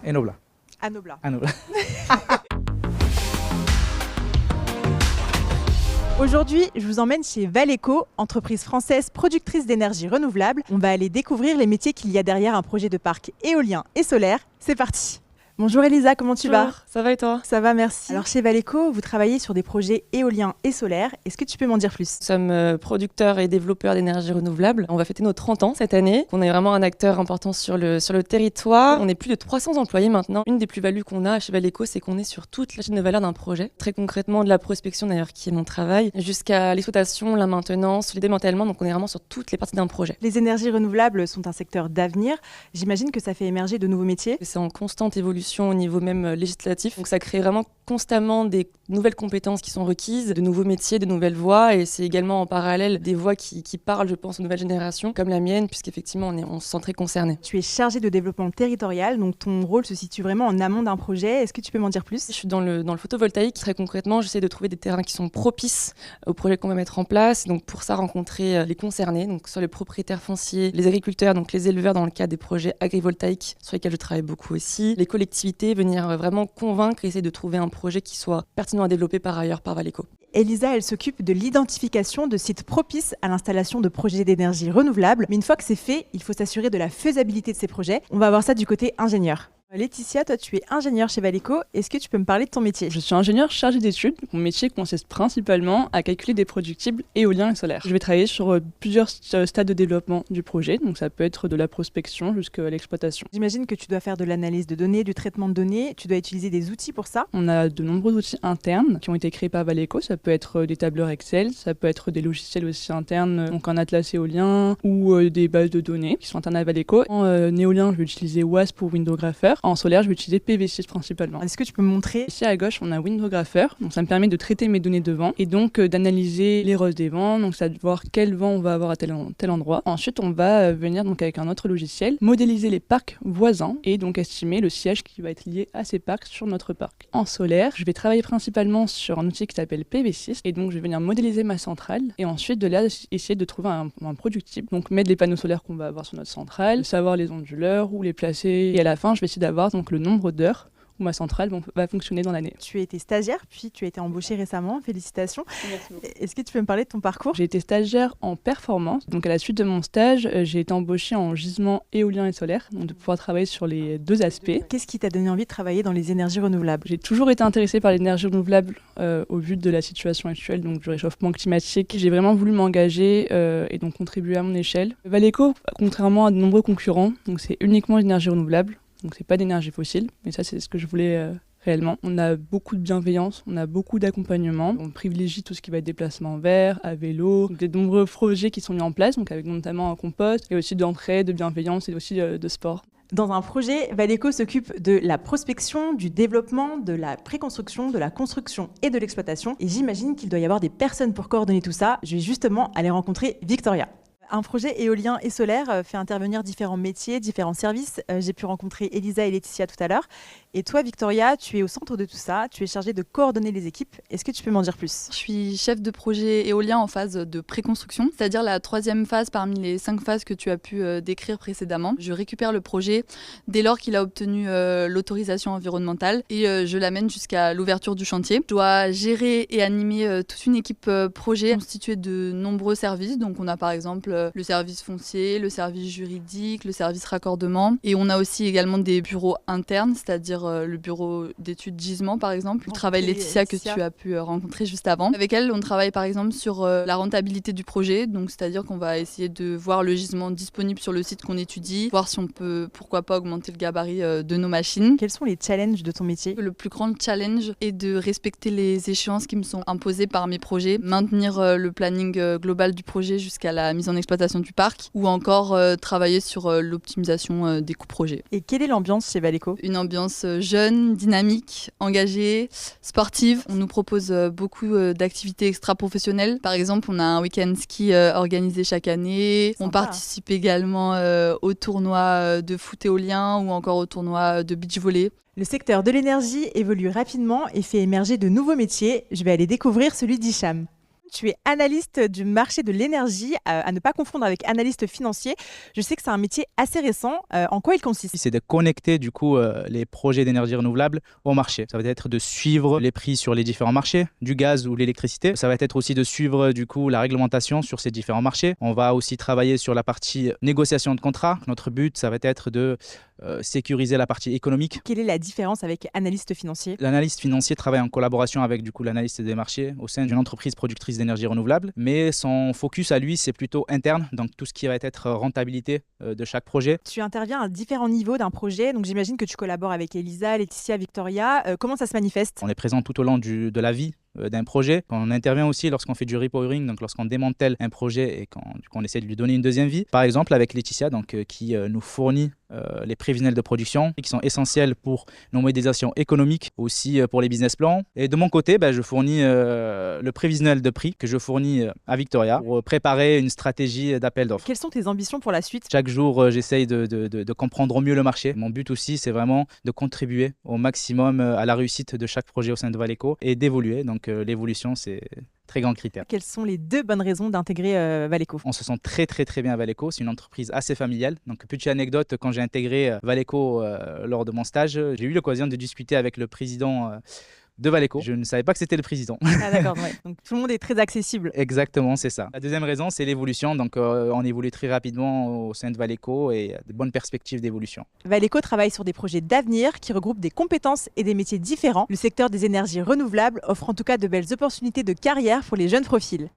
Ennobla. Ennobla. Ennobla. Aujourd'hui, je vous emmène chez Valeco, entreprise française productrice d'énergie renouvelable. On va aller découvrir les métiers qu'il y a derrière un projet de parc éolien et solaire. C'est parti! Bonjour Elisa, comment tu vas? Ça va et toi? Ça va, merci. Alors chez Valeco, vous travaillez sur des projets éoliens et solaires. Est-ce que tu peux m'en dire plus? Nous sommes producteurs et développeurs d'énergie renouvelable. On va fêter nos 30 ans cette année. On est vraiment un acteur important sur le territoire. On est plus de 300 employés maintenant. Une des plus-values qu'on a chez Valeco, c'est qu'on est sur toute la chaîne de valeur d'un projet. Très concrètement, de la prospection d'ailleurs, qui est mon travail, jusqu'à l'exploitation, la maintenance, le démantèlement. Donc on est vraiment sur toutes les parties d'un projet. Les énergies renouvelables sont un secteur d'avenir. J'imagine que ça fait émerger de nouveaux métiers. C'est en constante évolution au niveau même législatif. Donc ça crée vraiment constamment des nouvelles compétences qui sont requises, de nouveaux métiers, de nouvelles voies, et c'est également en parallèle des voies qui parlent, je pense, aux nouvelles générations, comme la mienne, puisqu'effectivement on se sent très concerné. Tu es chargé de développement territorial, donc ton rôle se situe vraiment en amont d'un projet. Est-ce que tu peux m'en dire plus? Je suis dans le photovoltaïque. Très concrètement, j'essaie de trouver des terrains qui sont propices au projet qu'on va mettre en place. Donc pour ça, rencontrer les concernés, donc soit les propriétaires fonciers, les agriculteurs, donc les éleveurs dans le cadre des projets agrivoltaïques sur lesquels je travaille beaucoup aussi, les collectivités, venir vraiment convaincre et essayer de trouver un projet qui soit pertinent à développer par ailleurs par Valeco. Elisa, elle s'occupe de l'identification de sites propices à l'installation de projets d'énergie renouvelable. Mais une fois que c'est fait, il faut s'assurer de la faisabilité de ces projets. On va voir ça du côté ingénieur. Laetitia, toi tu es ingénieure chez Valeco. Est-ce que tu peux me parler de ton métier? Je suis ingénieure chargée d'études. Mon métier consiste principalement à calculer des productibles éoliens et solaires. Je vais travailler sur plusieurs stades de développement du projet. Donc ça peut être de la prospection jusqu'à l'exploitation. J'imagine que tu dois faire de l'analyse de données, du traitement de données. Tu dois utiliser des outils pour ça. On a de nombreux outils internes qui ont été créés par Valeco. Ça peut être des tableurs Excel, ça peut être des logiciels aussi internes, donc un atlas éolien ou des bases de données qui sont internes à Valeco. En éolien, je vais utiliser WASP ou Windowgrapher. En solaire, je vais utiliser PV6 principalement. Est-ce que tu peux me montrer? Ici à gauche, on a Windowgrapher. Donc ça me permet de traiter mes données de vent et donc d'analyser les rosses des vents. Donc ça va voir quel vent on va avoir à tel endroit. Ensuite, on va venir donc avec un autre logiciel modéliser les parcs voisins et donc estimer le siège qui va être lié à ces parcs sur notre parc. En solaire, je vais travailler principalement sur un outil qui s'appelle PV6 et donc je vais venir modéliser ma centrale et ensuite de là essayer de trouver un productible. Donc mettre les panneaux solaires qu'on va avoir sur notre centrale, savoir les onduleurs, où les placer et à la fin, je vais essayer d'avoir donc le nombre d'heures où ma centrale va fonctionner dans l'année. Tu as été stagiaire, puis tu as été embauchée récemment. Félicitations. Merci beaucoup. Est-ce que tu peux me parler de ton parcours? J'ai été stagiaire en performance. Donc à la suite de mon stage, j'ai été embauchée en gisement éolien et solaire, donc de pouvoir travailler sur les deux aspects. Qu'est-ce qui t'a donné envie de travailler dans les énergies renouvelables? J'ai toujours été intéressée par l'énergie renouvelable au vu de la situation actuelle, donc du réchauffement climatique. J'ai vraiment voulu m'engager et donc contribuer à mon échelle. Valeco, contrairement à de nombreux concurrents, donc c'est uniquement l'énergie renouvelable. Donc c'est pas d'énergie fossile, mais ça c'est ce que je voulais réellement. On a beaucoup de bienveillance, on a beaucoup d'accompagnement. On privilégie tout ce qui va être déplacement vert, à vélo, donc des nombreux projets qui sont mis en place, donc avec notamment un compost, et aussi d'entraide, de bienveillance et aussi de sport. Dans un projet, Valeco s'occupe de la prospection, du développement, de la préconstruction, de la construction et de l'exploitation. Et j'imagine qu'il doit y avoir des personnes pour coordonner tout ça. Je vais justement aller rencontrer Victoria. Un projet éolien et solaire fait intervenir différents métiers, différents services. J'ai pu rencontrer Elisa et Laetitia tout à l'heure. Et toi, Victoria, tu es au centre de tout ça. Tu es chargée de coordonner les équipes. Est-ce que tu peux m'en dire plus? Je suis chef de projet éolien en phase de préconstruction, c'est-à-dire la 3e phase parmi les 5 phases que tu as pu décrire précédemment. Je récupère le projet dès lors qu'il a obtenu l'autorisation environnementale et je l'amène jusqu'à l'ouverture du chantier. Je dois gérer et animer toute une équipe projet constituée de nombreux services. Donc on a par exemple le service foncier, le service juridique, le service raccordement. Et on a aussi également des bureaux internes, c'est-à-dire le bureau d'études gisement par exemple. Le travail Laetitia que tu as pu rencontrer juste avant. Avec elle, on travaille par exemple sur la rentabilité du projet. Donc c'est-à-dire qu'on va essayer de voir le gisement disponible sur le site qu'on étudie, voir si on peut, pourquoi pas, augmenter le gabarit de nos machines. Quels sont les challenges de ton métier? Le plus grand challenge est de respecter les échéances qui me sont imposées par mes projets, maintenir le planning global du projet jusqu'à la mise en exploitation du parc ou encore travailler sur l'optimisation des coûts projets. Et quelle est l'ambiance chez Valeco? Une ambiance jeune, dynamique, engagée, sportive. On nous propose beaucoup d'activités extra-professionnelles. Par exemple, on a un week-end ski organisé chaque année. Sympa. On participe également au tournoi de foot éolien ou encore au tournoi de beach volley. Le secteur de l'énergie évolue rapidement et fait émerger de nouveaux métiers. Je vais aller découvrir celui d'Hicham. tu es analyste du marché de l'énergie, à ne pas confondre avec analyste financier. Je sais que c'est un métier assez récent. En quoi il consiste? C'est de connecter du coup les projets d'énergie renouvelable au marché. Ça va être de suivre les prix sur les différents marchés, du gaz ou l'électricité. Ça va être aussi de suivre du coup la réglementation sur ces différents marchés. On va aussi travailler sur la partie négociation de contrats. Notre but, ça va être de sécuriser la partie économique. Quelle est la différence avec analyste financier? L'analyste financier travaille en collaboration avec du coup l'analyste des marchés au sein d'une entreprise productrice d'énergie renouvelable, mais son focus à lui, c'est plutôt interne, donc tout ce qui va être rentabilité de chaque projet. Tu interviens à différents niveaux d'un projet, donc j'imagine que tu collabores avec Elisa, Laetitia, Victoria. Comment ça se manifeste? On est présent tout au long de la vie d'un projet. On intervient aussi lorsqu'on fait du repowering, donc lorsqu'on démantèle un projet et qu'on essaie de lui donner une deuxième vie. Par exemple avec Laetitia, donc, qui nous fournit les prévisionnels de production qui sont essentiels pour nos modélisations économiques, aussi pour les business plans. Et de mon côté, je fournis le prévisionnel de prix que je fournis à Victoria pour préparer une stratégie d'appel d'offres. Quelles sont tes ambitions pour la suite? Chaque jour, j'essaye de comprendre au mieux le marché. Mon but aussi, c'est vraiment de contribuer au maximum à la réussite de chaque projet au sein de Valeco et d'évoluer. Donc l'évolution, c'est très grand critère. Quelles sont les 2 bonnes raisons d'intégrer Valeco? On se sent très bien à Valeco. C'est une entreprise assez familiale. Donc petite anecdote, quand j'ai intégré Valeco lors de mon stage, j'ai eu l'occasion de discuter avec le président de Valeco. Je ne savais pas que c'était le président. Ah d'accord, ouais. Donc tout le monde est très accessible. Exactement, c'est ça. La deuxième raison, c'est l'évolution. Donc on évolue très rapidement au sein de Valeco et de bonnes perspectives d'évolution. Valeco travaille sur des projets d'avenir qui regroupent des compétences et des métiers différents. Le secteur des énergies renouvelables offre en tout cas de belles opportunités de carrière pour les jeunes profils.